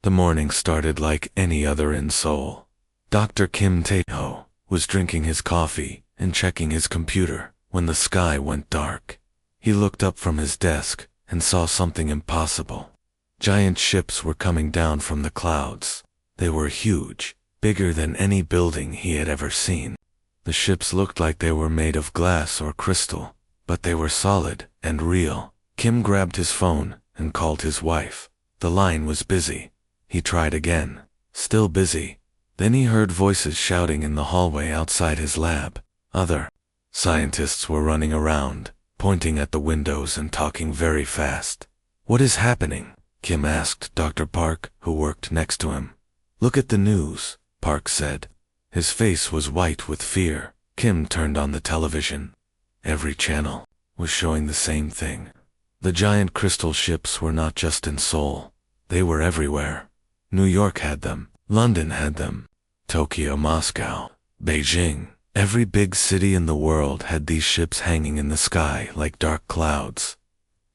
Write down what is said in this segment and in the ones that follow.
The morning started like any other in Seoul. Dr. Kim Tae-ho was drinking his coffee and checking his computer when the sky went dark. He looked up from his desk and saw something impossible. Giant ships were coming down from the clouds. They were huge, bigger than any building he had ever seen. The ships looked like they were made of glass or crystal, but they were solid and real. Kim grabbed his phone and called his wife. The line was busy. He tried again. Still busy. Then he heard voices shouting in the hallway outside his lab. Other scientists were running around, pointing at the windows and talking very fast. "What is happening?" Kim asked Dr. Park, who worked next to him. "Look at the news," Park said. His face was white with fear. Kim turned on the television. Every channel was showing the same thing. The giant crystal ships were not just in Seoul. They were everywhere. New York had them. London had them. Tokyo, Moscow, Beijing. Every big city in the world had these ships hanging in the sky like dark clouds.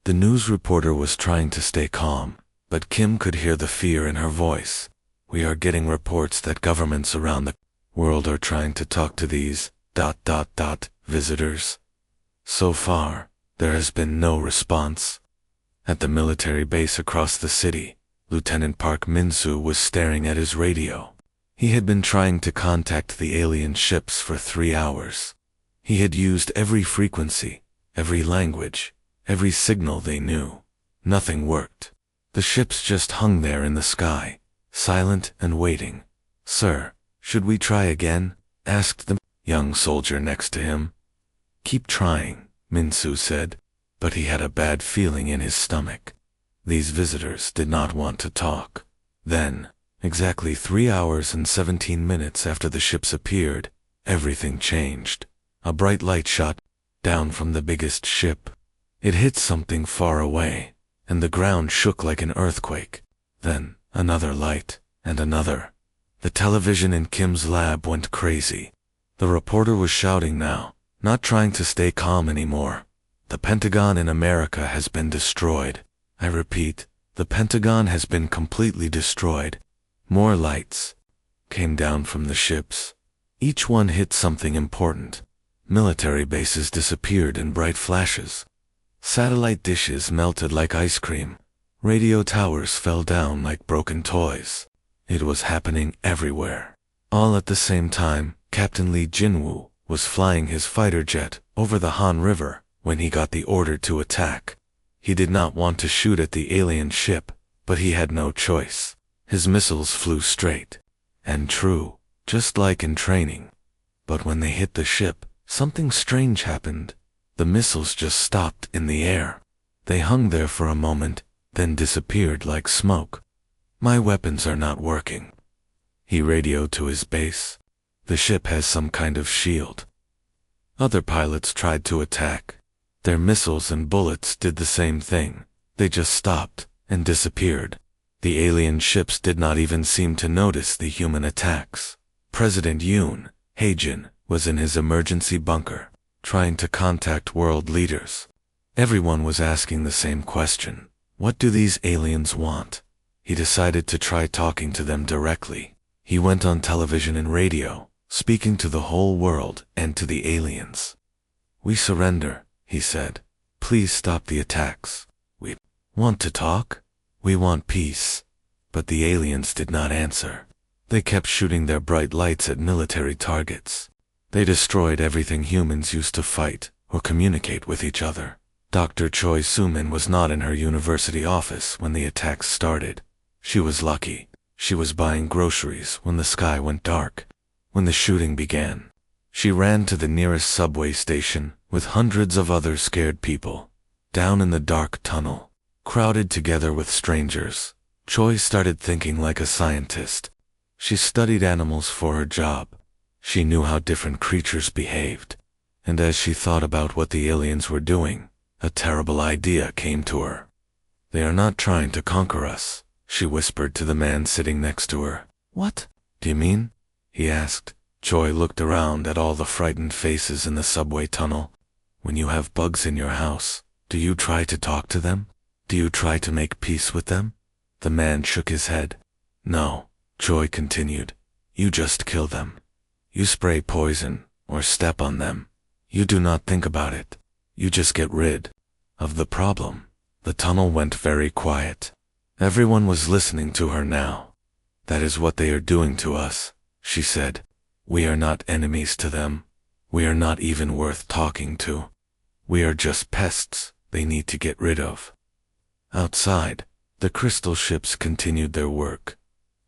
The news reporter was trying to stay calm, but Kim could hear the fear in her voice. "We are getting reports that governments around the world are trying to talk to these ... visitors. So far, there has been no response." At the military base across the city, Lieutenant Park Min-soo was staring at his radio. He had been trying to contact the alien ships for 3 hours. He had used every frequency, every language, every signal they knew. Nothing worked. The ships just hung there in the sky, silent and waiting. "Sir, should we try again?" asked the young soldier next to him. "Keep trying," Min-soo said, but he had a bad feeling in his stomach. These visitors did not want to talk. Then, exactly 3 hours and 17 minutes after the ships appeared, everything changed. A bright light shot down from the biggest ship. It hit something far away, and the ground shook like an earthquake. Then, another light, and another. The television in Kim's lab went crazy. The reporter was shouting now, not trying to stay calm anymore. "The Pentagon in America has been destroyed. I repeat, the Pentagon has been completely destroyed." More lights came down from the ships. Each one hit something important. Military bases disappeared in bright flashes. Satellite dishes melted like ice cream. Radio towers fell down like broken toys. It was happening everywhere. All at the same time, Captain Lee Jinwoo was flying his fighter jet over the Han River when he got the order to attack. He did not want to shoot at the alien ship, but he had no choice. His missiles flew straight and true, just like in training. But when they hit the ship, something strange happened. The missiles just stopped in the air. They hung there for a moment, then disappeared like smoke. "My weapons are not working," he radioed to his base. "The ship has some kind of shield." Other pilots tried to attack. Their missiles and bullets did the same thing. They just stopped and disappeared. The alien ships did not even seem to notice the human attacks. President Yoon Hae-jin was in his emergency bunker, trying to contact world leaders. Everyone was asking the same question. What do these aliens want? He decided to try talking to them directly. He went on television and radio, speaking to the whole world and to the aliens. "We surrender," he said. "Please stop the attacks. We want to talk. We want peace." But the aliens did not answer. They kept shooting their bright lights at military targets. They destroyed everything humans used to fight or communicate with each other. Dr. Choi Soo-min was not in her university office when the attacks started. She was lucky. She was buying groceries when the sky went dark. When the shooting began, she ran to the nearest subway station with hundreds of other scared people. Down in the dark tunnel, crowded together with strangers, Choi started thinking like a scientist. She studied animals for her job. She knew how different creatures behaved. And as she thought about what the aliens were doing, a terrible idea came to her. "They are not trying to conquer us," she whispered to the man sitting next to her. "What do you mean?" he asked. Choi looked around at all the frightened faces in the subway tunnel. "When you have bugs in your house, do you try to talk to them? Do you try to make peace with them?" The man shook his head. No, Joy continued. You just kill them. You spray poison, or step on them. You do not think about it. You just get rid of the problem. The tunnel went very quiet. Everyone was listening to her now. That is what they are doing to us, she said. We are not enemies to them. We are not even worth talking to. We are just pests they need to get rid of. Outside, the crystal ships continued their work.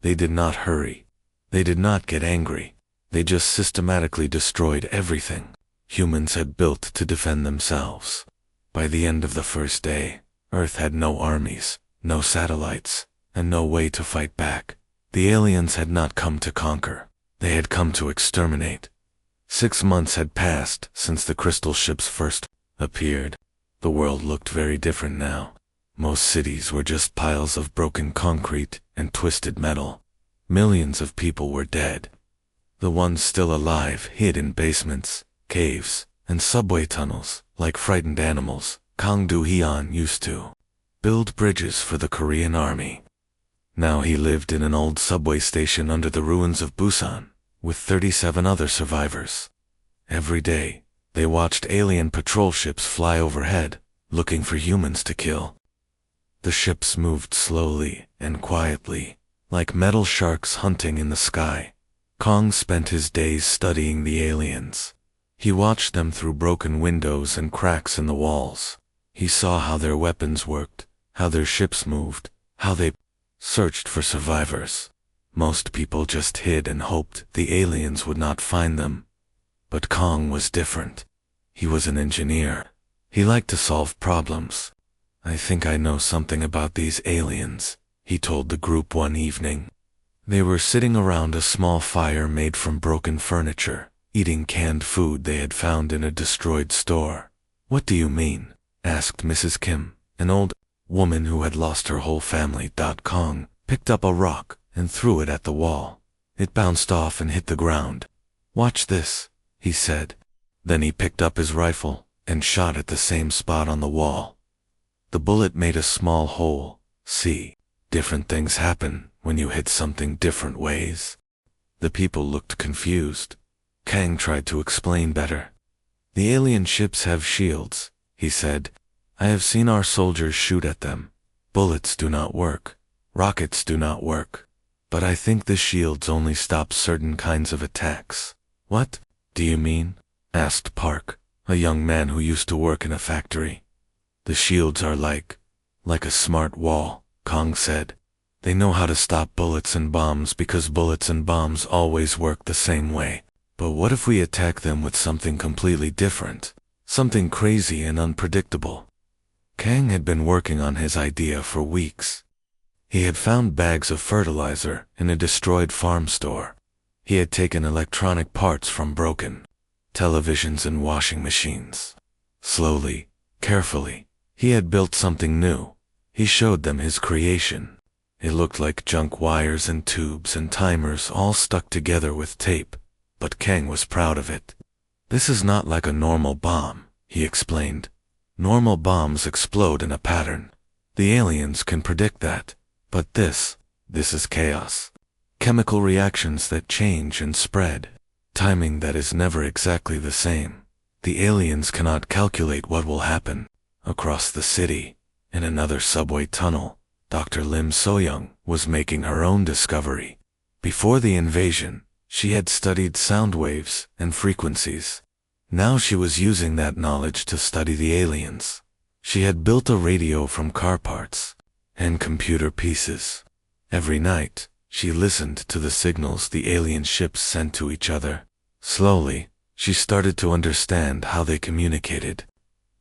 They did not hurry. They did not get angry. They just systematically destroyed everything humans had built to defend themselves. By the end of the first day, Earth had no armies, no satellites, and no way to fight back. The aliens had not come to conquer. They had come to exterminate. 6 months had passed since the crystal ships first appeared. The world looked very different now. Most cities were just piles of broken concrete and twisted metal. Millions of people were dead. The ones still alive hid in basements, caves, and subway tunnels like frightened animals. Kang Do-hyun used to build bridges for the Korean army. Now he lived in an old subway station under the ruins of Busan, with 37 other survivors. Every day, they watched alien patrol ships fly overhead, looking for humans to kill. The ships moved slowly and quietly, like metal sharks hunting in the sky. Kang spent his days studying the aliens. He watched them through broken windows and cracks in the walls. He saw how their weapons worked, how their ships moved, how they searched for survivors. Most people just hid and hoped the aliens would not find them. But Kang was different. He was an engineer. He liked to solve problems. I think I know something about these aliens, he told the group one evening. They were sitting around a small fire made from broken furniture, eating canned food they had found in a destroyed store. What do you mean? Asked Mrs. Kim, an old woman who had lost her whole family. Kang picked up a rock and threw it at the wall. It bounced off and hit the ground. Watch this, he said. Then he picked up his rifle and shot at the same spot on the wall. The bullet made a small hole. See, different things happen when you hit something different ways. The people looked confused. Kang tried to explain better. The alien ships have shields, he said. I have seen our soldiers shoot at them. Bullets do not work. Rockets do not work. But I think the shields only stop certain kinds of attacks. What do you mean? Asked Park, a young man who used to work in a factory. The shields are like a smart wall, Kang said. They know how to stop bullets and bombs because bullets and bombs always work the same way. But what if we attack them with something completely different? Something crazy and unpredictable? Kang had been working on his idea for weeks. He had found bags of fertilizer in a destroyed farm store. He had taken electronic parts from broken televisions and washing machines. Slowly, carefully, he had built something new. He showed them his creation. It looked like junk wires and tubes and timers all stuck together with tape, but Kang was proud of it. This is not like a normal bomb, he explained. Normal bombs explode in a pattern. The aliens can predict that. But this is chaos. Chemical reactions that change and spread. Timing that is never exactly the same. The aliens cannot calculate what will happen. Across the city, in another subway tunnel, Dr. Lim So-young was making her own discovery. Before the invasion, she had studied sound waves and frequencies. Now she was using that knowledge to study the aliens. She had built a radio from car parts and computer pieces. Every night, she listened to the signals the alien ships sent to each other. Slowly, she started to understand how they communicated.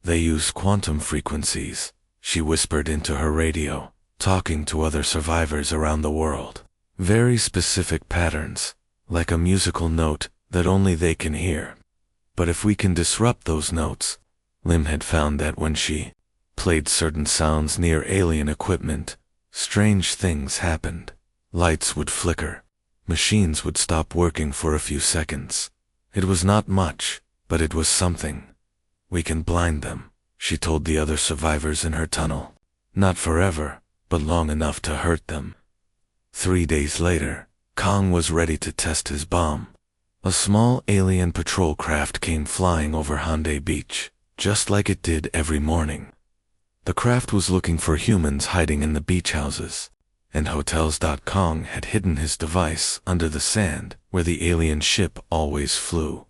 They used quantum frequencies, she whispered into her radio, talking to other survivors around the world. Very specific patterns, like a musical note that only they can hear. But if we can disrupt those notes, Lim had found that when she played certain sounds near alien equipment, strange things happened. Lights would flicker. Machines would stop working for a few seconds. It was not much, but it was something. We can blind them, she told the other survivors in her tunnel. Not forever, but long enough to hurt them. 3 days later, Kong was ready to test his bomb. A small alien patrol craft came flying over Hyundai Beach, just like it did every morning. The craft was looking for humans hiding in the beach houses, and hotels. Kong had hidden his device under the sand where the alien ship always flew.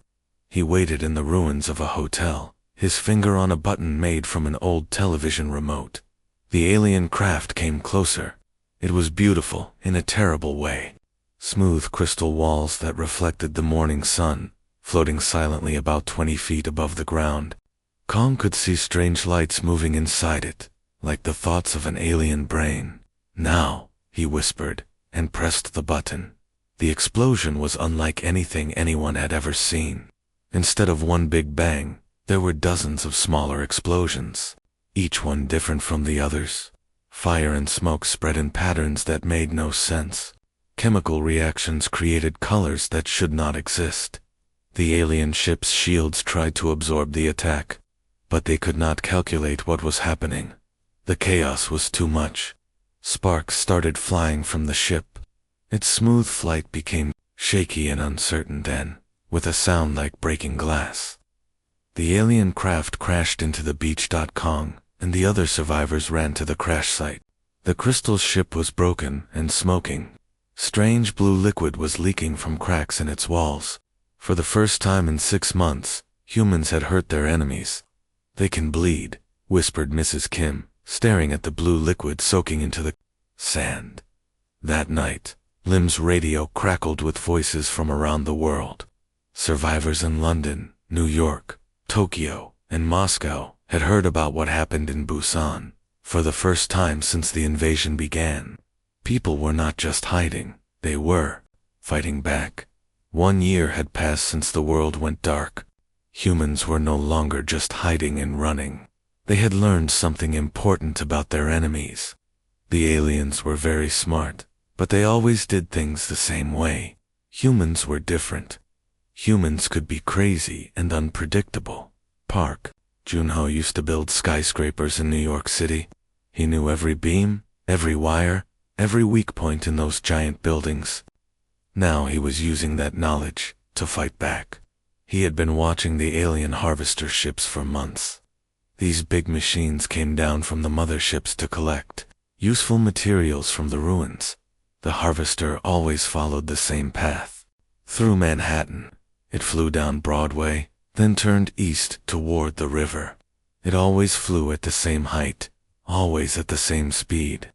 He waited in the ruins of a hotel, his finger on a button made from an old television remote. The alien craft came closer. It was beautiful in a terrible way. Smooth crystal walls that reflected the morning sun, floating silently about 20 feet above the ground. Kong could see strange lights moving inside it, like the thoughts of an alien brain. "Now," he whispered, and pressed the button. The explosion was unlike anything anyone had ever seen. Instead of one big bang, there were dozens of smaller explosions, each one different from the others. Fire and smoke spread in patterns that made no sense. Chemical reactions created colors that should not exist. The alien ship's shields tried to absorb the attack, but they could not calculate what was happening. The chaos was too much. Sparks started flying from the ship. Its smooth flight became shaky and uncertain then, with a sound like breaking glass. The alien craft crashed into the beach. Kong and the other survivors ran to the crash site. The crystal ship was broken and smoking. Strange blue liquid was leaking from cracks in its walls. For the first time in 6 months, humans had hurt their enemies. "They can bleed," whispered Mrs. Kim, staring at the blue liquid soaking into the sand. That night, Lim's radio crackled with voices from around the world. Survivors in London, New York, Tokyo, and Moscow had heard about what happened in Busan. For the first time since the invasion began, people were not just hiding, they were fighting back. 1 year had passed since the world went dark. Humans were no longer just hiding and running. They had learned something important about their enemies. The aliens were very smart, but they always did things the same way. Humans were different. Humans could be crazy and unpredictable. Park Junho used to build skyscrapers in New York City. He knew every beam, every wire, every weak point in those giant buildings. Now he was using that knowledge to fight back. He had been watching the alien harvester ships for months. These big machines came down from the motherships to collect useful materials from the ruins. The harvester always followed the same path. Through Manhattan, it flew down Broadway, then turned east toward the river. It always flew at the same height, always at the same speed.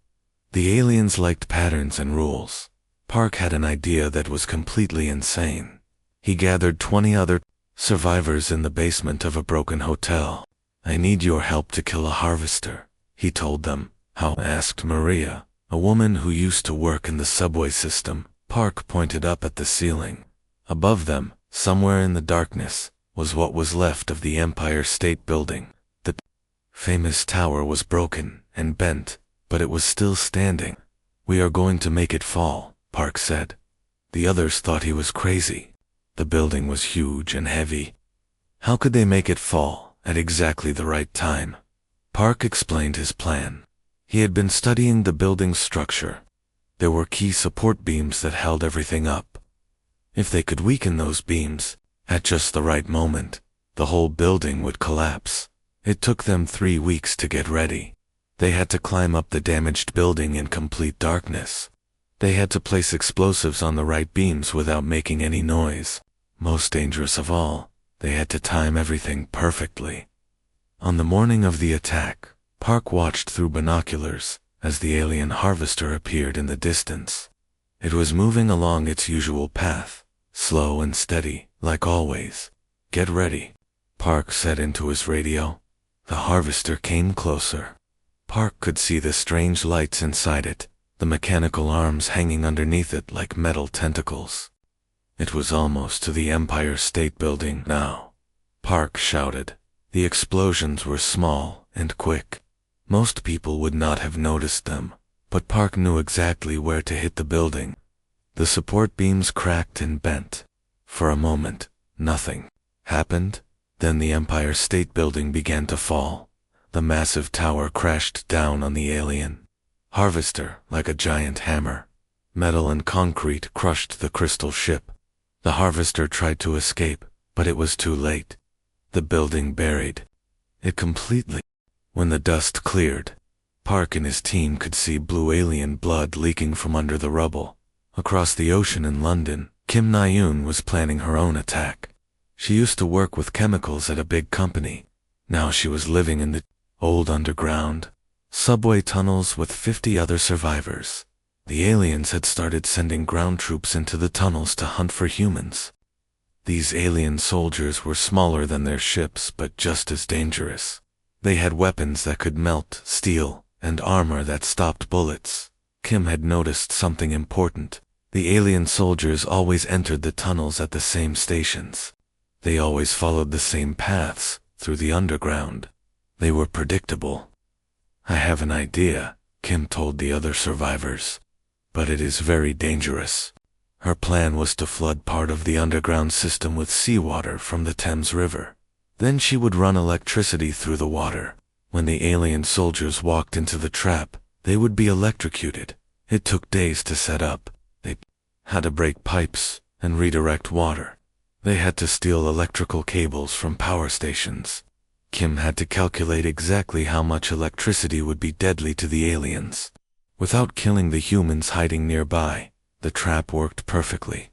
The aliens liked patterns and rules. Park had an idea that was completely insane. He gathered 20 other survivors in the basement of a broken hotel. "I need your help to kill a harvester," he told them. "How?" asked Maria, a woman who used to work in the subway system. Park pointed up at the ceiling. Above them, somewhere in the darkness, was what was left of the Empire State Building. The famous tower was broken and bent, but it was still standing. "We are going to make it fall," Park said. The others thought he was crazy. The building was huge and heavy. How could they make it fall at exactly the right time? Park explained his plan. He had been studying the building's structure. There were key support beams that held everything up. If they could weaken those beams, at just the right moment, the whole building would collapse. It took them 3 weeks to get ready. They had to climb up the damaged building in complete darkness. They had to place explosives on the right beams without making any noise. Most dangerous of all, they had to time everything perfectly. On the morning of the attack, Park watched through binoculars as the alien harvester appeared in the distance. It was moving along its usual path, slow and steady, like always. "Get ready," Park said into his radio. The harvester came closer. Park could see the strange lights inside it, the mechanical arms hanging underneath it like metal tentacles. It was almost to the Empire State Building now. Park shouted. The explosions were small and quick. Most people would not have noticed them, but Park knew exactly where to hit the building. The support beams cracked and bent. For a moment, nothing happened. Then the Empire State Building began to fall. The massive tower crashed down on the alien harvester like a giant hammer. Metal and concrete crushed the crystal ship. The harvester tried to escape, but it was too late. The building buried it completely. When the dust cleared, Park and his team could see blue alien blood leaking from under the rubble. Across the ocean in London, Kim Na-yoon was planning her own attack. She used to work with chemicals at a big company. Now she was living in the old underground subway tunnels with 50 other survivors. The aliens had started sending ground troops into the tunnels to hunt for humans. These alien soldiers were smaller than their ships, but just as dangerous. They had weapons that could melt steel and armor that stopped bullets. Kim had noticed something important. The alien soldiers always entered the tunnels at the same stations. They always followed the same paths through the underground. They were predictable. "I have an idea," Kim told the other survivors. "But it is very dangerous." Her plan was to flood part of the underground system with seawater from the Thames River. Then she would run electricity through the water. When the alien soldiers walked into the trap, they would be electrocuted. It took days to set up. They had to break pipes and redirect water. They had to steal electrical cables from power stations. Kim had to calculate exactly how much electricity would be deadly to the aliens. Without killing the humans hiding nearby, the trap worked perfectly.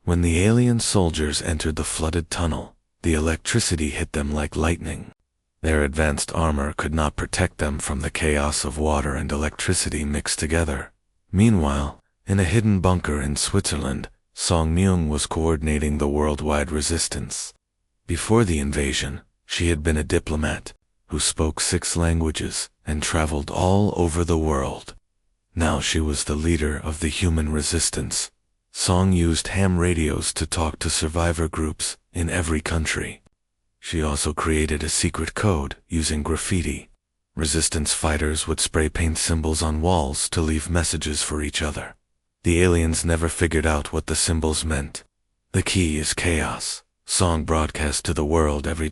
When the alien soldiers entered the flooded tunnel, the electricity hit them like lightning. Their advanced armor could not protect them from the chaos of water and electricity mixed together. Meanwhile, in a hidden bunker in Switzerland, Song Myung was coordinating the worldwide resistance. Before the invasion, she had been a diplomat who spoke 6 languages and traveled all over the world. Now she was the leader of the human resistance. Song used ham radios to talk to survivor groups in every country. She also created a secret code using graffiti. Resistance fighters would spray paint symbols on walls to leave messages for each other. The aliens never figured out what the symbols meant. "The key is chaos," Song broadcast to the world every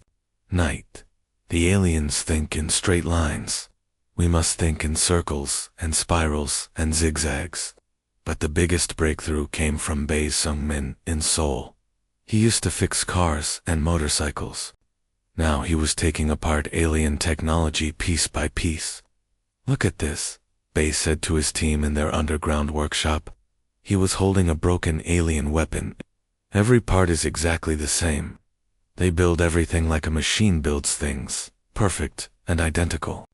night. "The aliens think in straight lines. We must think in circles and spirals and zigzags." But the biggest breakthrough came from Bae Sung-min in Seoul. He used to fix cars and motorcycles. Now he was taking apart alien technology piece by piece. "Look at this," Bae said to his team in their underground workshop. He was holding a broken alien weapon. "Every part is exactly the same. They build everything like a machine builds things, perfect and identical."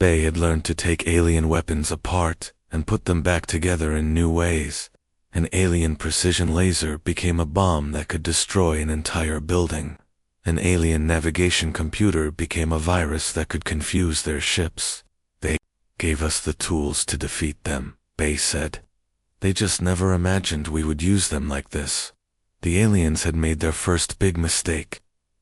Bae had learned to take alien weapons apart and put them back together in new ways. An alien precision laser became a bomb that could destroy an entire building. An alien navigation computer became a virus that could confuse their ships. "They gave us the tools to defeat them," Bae said. "They just never imagined we would use them like this." The aliens had made their first big mistake.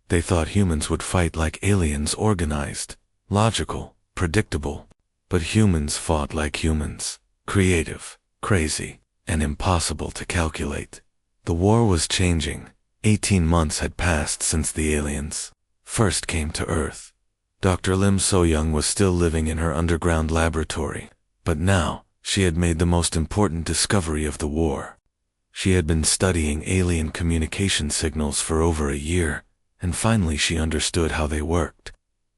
They thought humans would fight like aliens, organized, logical, predictable. But humans fought like humans, creative, crazy, and impossible to calculate. The war was changing. 18 months had passed since the aliens first came to Earth. Dr. Lim So-young was still living in her underground laboratory, but now she had made the most important discovery of the war. She had been studying alien communication signals for over a year, and finally she understood how they worked.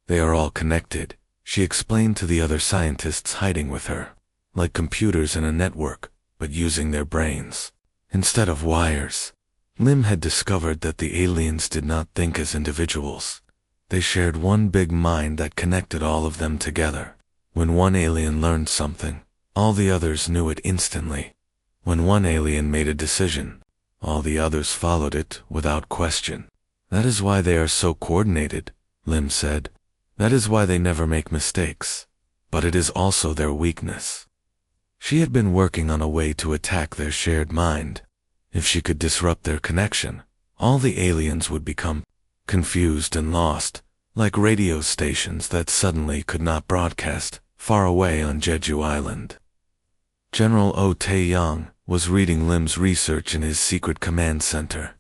"They are all connected," she explained to the other scientists hiding with her. "Like computers in a network, but using their brains instead of wires." Lim had discovered that the aliens did not think as individuals. They shared one big mind that connected all of them together. When one alien learned something, all the others knew it instantly. When one alien made a decision, all the others followed it without question. "That is why they are so coordinated," Lim said. "That is why they never make mistakes. But it is also their weakness." She had been working on a way to attack their shared mind. If she could disrupt their connection, all the aliens would become confused and lost, like radio stations that suddenly could not broadcast far away on Jeju Island. General Oh Tae-young was reading Lim's research in his secret command center.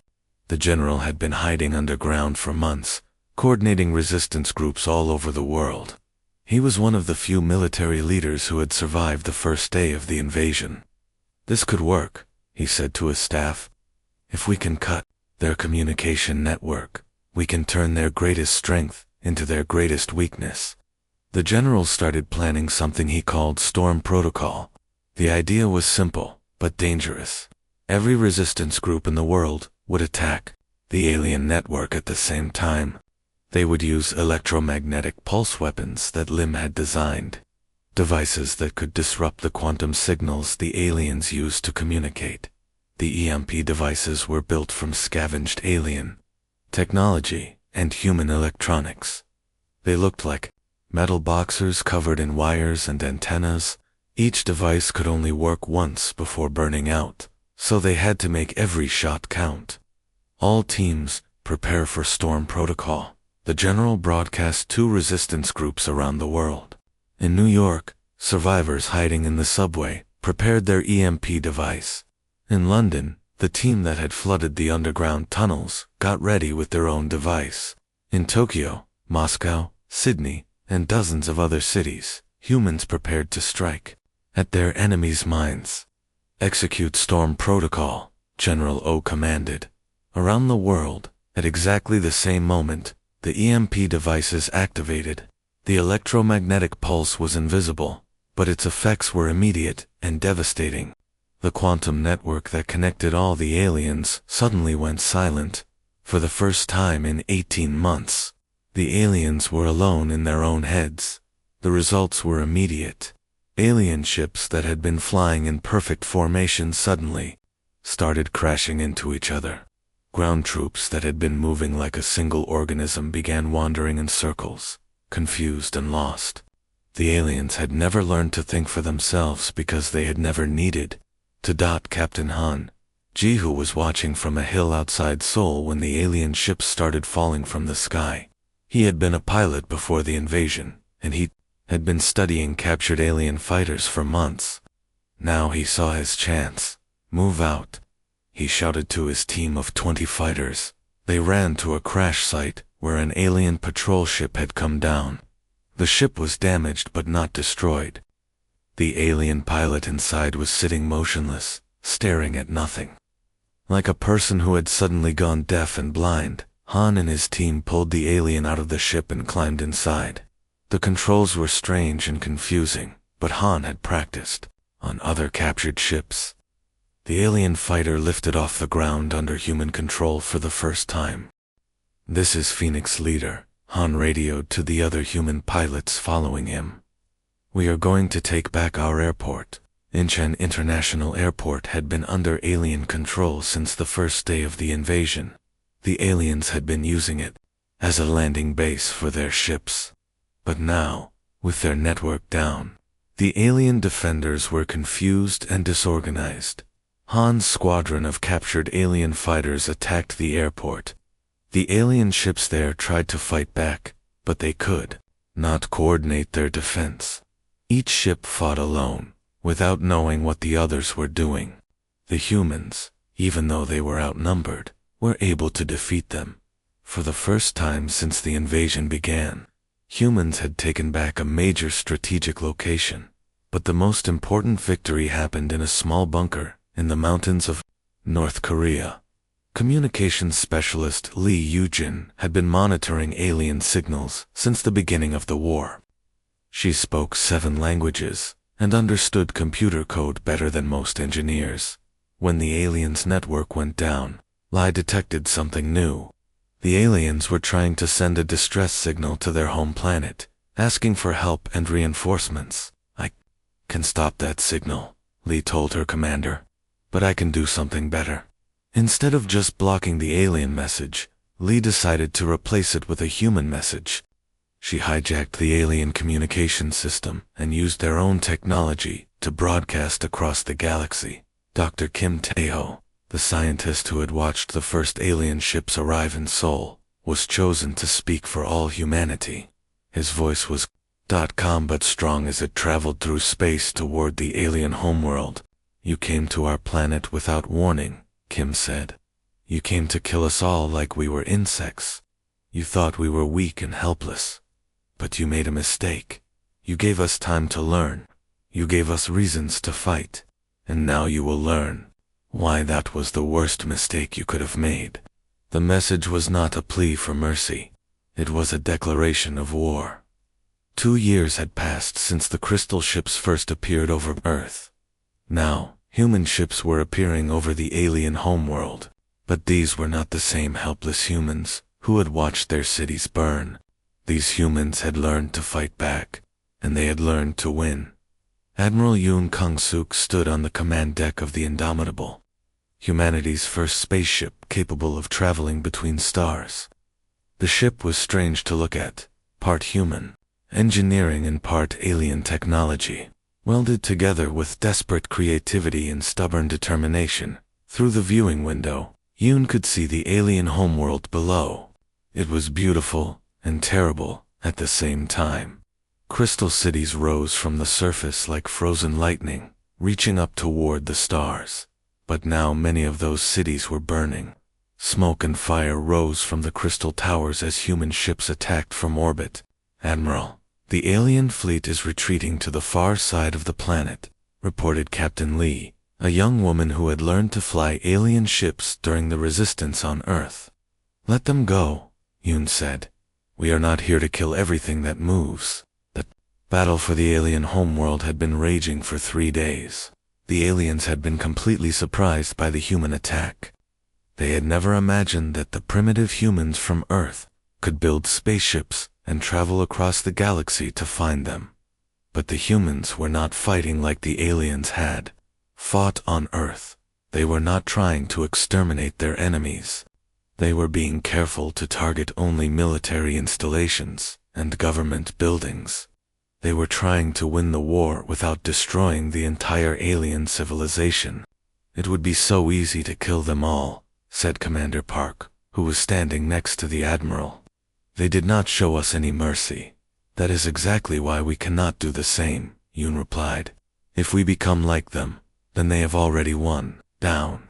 The general had been hiding underground for months, coordinating resistance groups all over the world. He was one of the few military leaders who had survived the first day of the invasion. "This could work," he said to his staff. "If we can cut their communication network, we can turn their greatest strength into their greatest weakness." The general started planning something he called Storm Protocol. The idea was simple, but dangerous. Every resistance group in the world would attack the alien network at the same time. They would use electromagnetic pulse weapons that Lim had designed, devices that could disrupt the quantum signals the aliens used to communicate. The EMP devices were built from scavenged alien technology and human electronics. They looked like metal boxes covered in wires and antennas. Each device could only work once before burning out, so they had to make every shot count. "All teams, prepare for Storm Protocol." The general broadcast 2 resistance groups around the world. In New York, survivors hiding in the subway prepared their EMP device. In London, the team that had flooded the underground tunnels got ready with their own device. In Tokyo, Moscow, Sydney, and dozens of other cities, humans prepared to strike at their enemies' mines. "Execute Storm Protocol," General O commanded. Around the world, at exactly the same moment, the EMP devices activated. The electromagnetic pulse was invisible, but its effects were immediate and devastating. The quantum network that connected all the aliens suddenly went silent. For the first time in 18 months, the aliens were alone in their own heads. The results were immediate. Alien ships that had been flying in perfect formation suddenly started crashing into each other. Ground troops that had been moving like a single organism began wandering in circles, confused and lost. The aliens had never learned to think for themselves because they had never needed to. Captain Han Ji, who was watching from a hill outside Seoul when the alien ships started falling from the sky. He had been a pilot before the invasion, and he had been studying captured alien fighters for months. Now he saw his chance. "Move out," he shouted to his team of 20 fighters. They ran to a crash site where an alien patrol ship had come down. The ship was damaged but not destroyed. The alien pilot inside was sitting motionless, staring at nothing. Like a person who had suddenly gone deaf and blind, Han and his team pulled the alien out of the ship and climbed inside. The controls were strange and confusing, but Han had practiced on other captured ships. The alien fighter lifted off the ground under human control for the first time. "This is Phoenix Leader," Han radioed to the other human pilots following him. "We are going to take back our airport." Incheon International Airport had been under alien control since the first day of the invasion. The aliens had been using it as a landing base for their ships. But now, with their network down, the alien defenders were confused and disorganized. Han's squadron of captured alien fighters attacked the airport. The alien ships there tried to fight back, but they could not coordinate their defense. Each ship fought alone, without knowing what the others were doing. The humans, even though they were outnumbered, were able to defeat them. For the first time since the invasion began, humans had taken back a major strategic location. But the most important victory happened in a small bunker in the mountains of North Korea. Communications specialist Lee Yoo-jin had been monitoring alien signals since the beginning of the war. She spoke 7 languages and understood computer code better than most engineers. When the aliens' network went down, Lee detected something new. The aliens were trying to send a distress signal to their home planet, asking for help and reinforcements. "I can stop that signal," Lee told her commander. "But I can do something better." Instead of just blocking the alien message, Lee decided to replace it with a human message. She hijacked the alien communication system and used their own technology to broadcast across the galaxy. Dr. Kim Tae-ho, the scientist who had watched the first alien ships arrive in Seoul, was chosen to speak for all humanity. His voice was calm but strong as it traveled through space toward the alien homeworld. "You came to our planet without warning," Kim said. "You came to kill us all like we were insects. You thought we were weak and helpless. But you made a mistake. You gave us time to learn. You gave us reasons to fight. and now you will learn why that was the worst mistake you could have made. The message was not a plea for mercy. It was a declaration of war. 2 years had passed since the crystal ships first appeared over Earth. Now, human ships were appearing over the alien homeworld, but these were not the same helpless humans who had watched their cities burn. These humans had learned to fight back, and they had learned to win. Admiral Yoon Kung-suk stood on the command deck of the Indomitable, humanity's first spaceship capable of traveling between stars. The ship was strange to look at, part human engineering and part alien technology, welded together with desperate creativity and stubborn determination. Through the viewing window, Yoon could see the alien homeworld below. It was beautiful and terrible at the same time. Crystal cities rose from the surface like frozen lightning, reaching up toward the stars. But now many of those cities were burning. Smoke and fire rose from the crystal towers as human ships attacked from orbit. "Admiral, the alien fleet is retreating to the far side of the planet," reported Captain Lee, a young woman who had learned to fly alien ships during the resistance on Earth. "Let them go," Yoon said. "We are not here to kill everything that moves." The battle for the alien homeworld had been raging for 3 days. The aliens had been completely surprised by the human attack. They had never imagined that the primitive humans from Earth could build spaceships and travel across the galaxy to find them. But the humans were not fighting like the aliens had fought on Earth. They were not trying to exterminate their enemies. They were being careful to target only military installations and government buildings. They were trying to win the war without destroying the entire alien civilization. "It would be so easy to kill them all," said Commander Park, who was standing next to the Admiral. "They did not show us any mercy. That is exactly why we cannot do the same," Yoon replied. "If we become like them, then they have already won." Down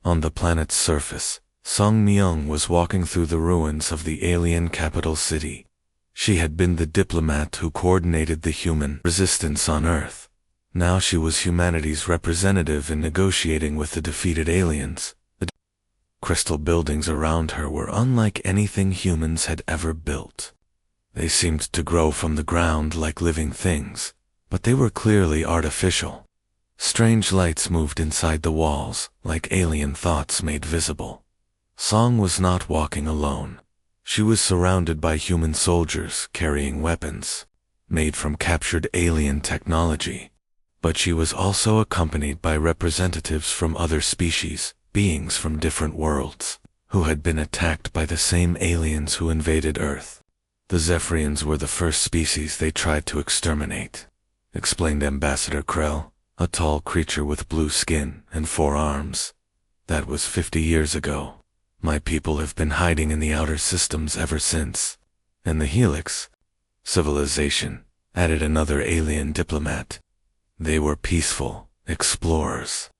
on the planet's surface, Song Myung was walking through the ruins of the alien capital city. She had been the diplomat who coordinated the human resistance on Earth. Now she was humanity's representative in negotiating with the defeated aliens. The crystal buildings around her were unlike anything humans had ever built. They seemed to grow from the ground like living things, but they were clearly artificial. Strange lights moved inside the walls, like alien thoughts made visible. Song was not walking alone. She was surrounded by human soldiers carrying weapons, made from captured alien technology. But she was also accompanied by representatives from other species, beings from different worlds, who had been attacked by the same aliens who invaded Earth. "The Zephyrians were the first species they tried to exterminate," explained Ambassador Krell, a tall creature with blue skin and 4 arms. "That was 50 years ago. My people have been hiding in the outer systems ever since." "And the Helix civilization," added another alien diplomat. "They were peaceful explorers.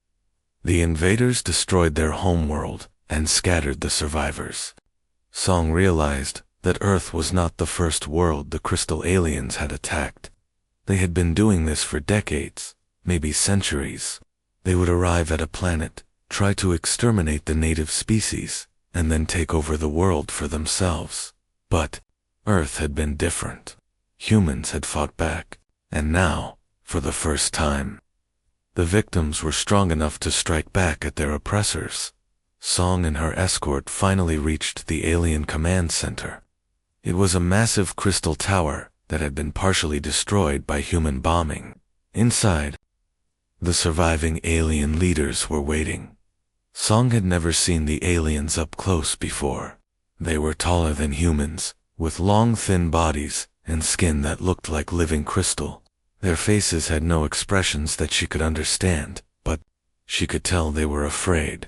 The invaders destroyed their homeworld and scattered the survivors." Song realized that Earth was not the first world the crystal aliens had attacked. They had been doing this for decades, maybe centuries. They would arrive at a planet, try to exterminate the native species, and then take over the world for themselves. But Earth had been different. Humans had fought back, and now, for the first time, the victims were strong enough to strike back at their oppressors. Song and her escort finally reached the alien command center. It was a massive crystal tower that had been partially destroyed by human bombing. Inside, the surviving alien leaders were waiting. Song had never seen the aliens up close before. They were taller than humans, with long thin bodies and skin that looked like living crystal. Their faces had no expressions that she could understand, but she could tell they were afraid.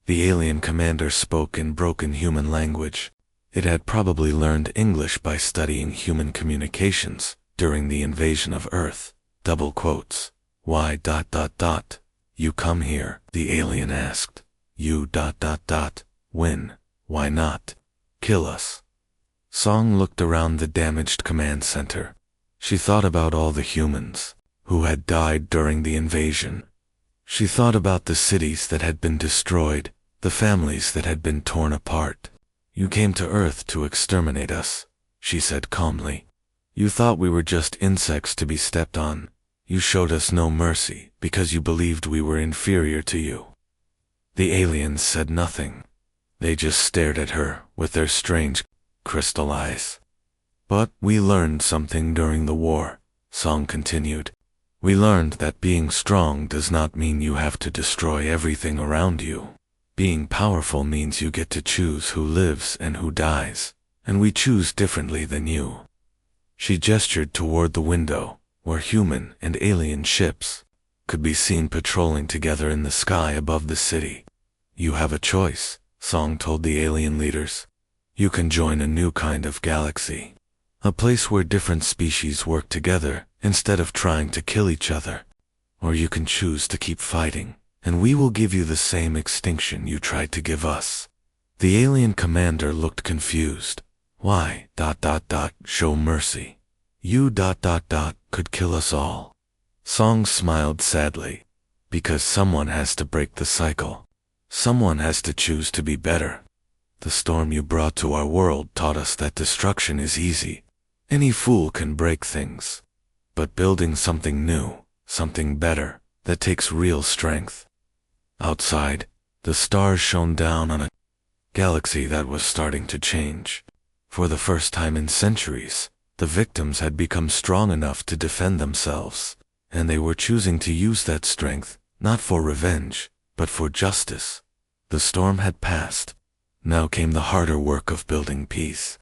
The alien commander spoke in broken human language. It had probably learned English by studying human communications during the invasion of Earth. Double quotes. "Why ... you come here?" the alien asked. "You ... win. Why not kill us?" Song looked around the damaged command center. She thought about all the humans who had died during the invasion. She thought about the cities that had been destroyed, the families that had been torn apart. You came to Earth to exterminate us, she said calmly. You thought we were just insects to be stepped on. You showed us no mercy because you believed we were inferior to you. The aliens said nothing. They just stared at her with their strange crystal eyes. But we learned something during the war, Song continued. We learned that being strong does not mean you have to destroy everything around you. Being powerful means you get to choose who lives and who dies, and we choose differently than you. She gestured toward the window, where human and alien ships could be seen patrolling together in the sky above the city. You have a choice, Song told the alien leaders. You can join a new kind of galaxy, a place where different species work together instead of trying to kill each other. Or you can choose to keep fighting, and we will give you the same extinction you tried to give us. The alien commander looked confused. Why, show mercy. You, could kill us all. Song smiled sadly. Because someone has to break the cycle. Someone has to choose to be better. The storm you brought to our world taught us that destruction is easy. Any fool can break things. But building something new, something better, that takes real strength. Outside, the stars shone down on a galaxy that was starting to change. For the first time in centuries, the victims had become strong enough to defend themselves, and they were choosing to use that strength, not for revenge, but for justice. The storm had passed. Now came the harder work of building peace.